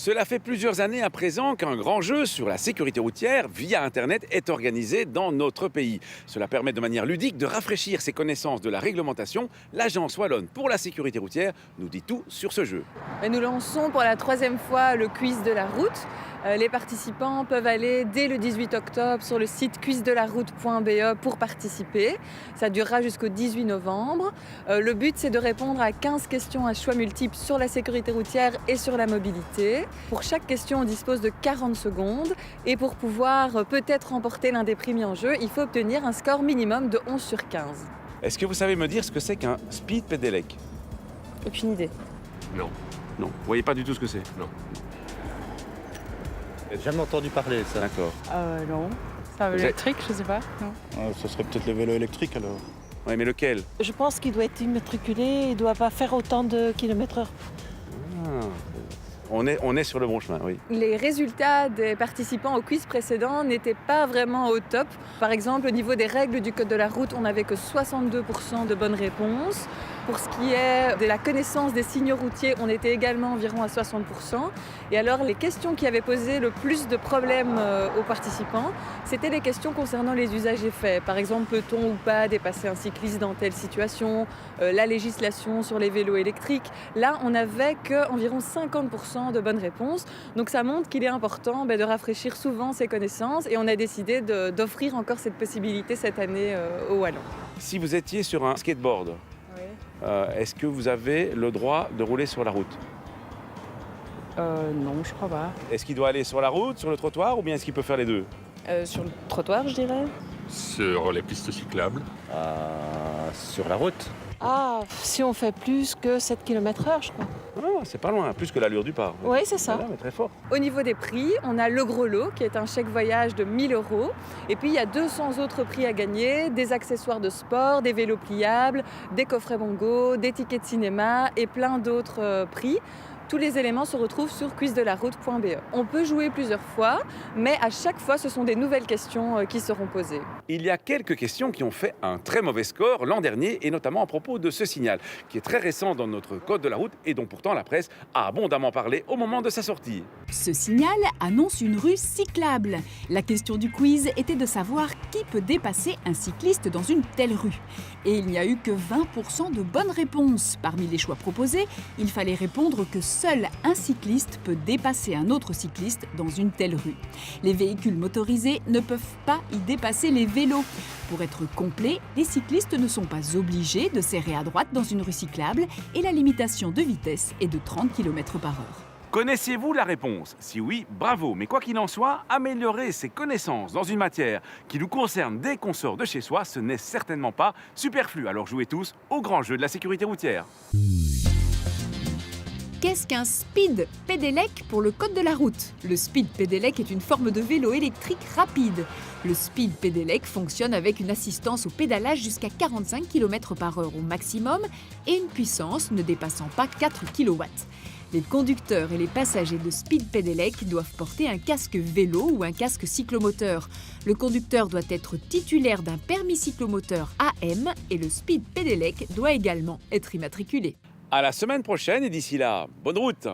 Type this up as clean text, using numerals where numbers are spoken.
Cela fait plusieurs années à présent qu'un grand jeu sur la sécurité routière via Internet est organisé dans notre pays. Cela permet de manière ludique de rafraîchir ses connaissances de la réglementation. L'Agence wallonne pour la sécurité routière nous dit tout sur ce jeu. Et nous lançons pour la 3e fois le quiz de la route. Les participants peuvent aller dès le 18 octobre sur le site quizdelaroute.be pour participer. Ça durera jusqu'au 18 novembre. Le but, c'est de répondre à 15 questions à choix multiples sur la sécurité routière et sur la mobilité. Pour chaque question, on dispose de 40 secondes. Et pour pouvoir peut-être remporter l'un des prix mis en jeu, il faut obtenir un score minimum de 11 sur 15. Est-ce que vous savez me dire ce que c'est qu'un speed pedelec? Aucune idée. Non. Non. Vous voyez pas du tout ce que c'est? Non. J'ai jamais entendu parler de ça. D'accord. Non. C'est un vélo électrique, je sais pas. Non. Ce serait peut-être le vélo électrique alors. Oui, mais lequel? Je pense qu'il doit être immatriculé, il ne doit pas faire autant de kilomètres/heure. On est sur le bon chemin, oui. Les résultats des participants au quiz précédent n'étaient pas vraiment au top. Par exemple, au niveau des règles du code de la route, on n'avait que 62% de bonnes réponses. Pour ce qui est de la connaissance des signaux routiers, on était également environ à 60%. Et alors, les questions qui avaient posé le plus de problèmes aux participants, c'était les questions concernant les usages et faits. Par exemple, peut-on ou pas dépasser un cycliste dans telle situation, la législation sur les vélos électriques. Là, on n'avait qu'environ 50% de bonnes réponses. Donc ça montre qu'il est important de rafraîchir souvent ses connaissances et on a décidé d'offrir encore cette possibilité cette année au Wallon. Si vous étiez sur un skateboard, est-ce que vous avez le droit de rouler sur la route? Non, je crois pas. Est-ce qu'il doit aller sur la route, sur le trottoir ou bien est-ce qu'il peut faire les deux? Sur le trottoir, je dirais. Sur les pistes cyclables. Sur la route. Ah, si on fait plus que 7 km/h, je crois. Ah, c'est pas loin, plus que l'allure du parc. Oui, c'est ça. Voilà, mais très fort. Au niveau des prix, on a le gros lot qui est un chèque voyage de 1 000 €. Et puis il y a 200 autres prix à gagner, des accessoires de sport, des vélos pliables, des coffrets bongo, des tickets de cinéma et plein d'autres prix. Tous les éléments se retrouvent sur quizdelaroute.be. On peut jouer plusieurs fois, mais à chaque fois, ce sont des nouvelles questions qui seront posées. Il y a quelques questions qui ont fait un très mauvais score l'an dernier, et notamment à propos de ce signal, qui est très récent dans notre code de la route et dont pourtant la presse a abondamment parlé au moment de sa sortie. Ce signal annonce une rue cyclable. La question du quiz était de savoir qui peut dépasser un cycliste dans une telle rue. Et il n'y a eu que 20% de bonnes réponses. Parmi les choix proposés, il fallait répondre que seul un cycliste peut dépasser un autre cycliste dans une telle rue. Les véhicules motorisés ne peuvent pas y dépasser les vélos. Pour être complet, les cyclistes ne sont pas obligés de serrer à droite dans une rue cyclable et la limitation de vitesse est de 30 km/h. Connaissiez-vous la réponse? Si oui, bravo. Mais quoi qu'il en soit, améliorer ses connaissances dans une matière qui nous concerne dès qu'on sort de chez soi, ce n'est certainement pas superflu. Alors jouez tous au grand jeu de la sécurité routière. Qu'est-ce qu'un speed pedelec pour le code de la route? Le speed pedelec est une forme de vélo électrique rapide. Le speed pedelec fonctionne avec une assistance au pédalage jusqu'à 45 km/h au maximum et une puissance ne dépassant pas 4 kW. Les conducteurs et les passagers de speed pedelec doivent porter un casque vélo ou un casque cyclomoteur. Le conducteur doit être titulaire d'un permis cyclomoteur AM et le speed pedelec doit également être immatriculé. À la semaine prochaine et d'ici là, bonne route!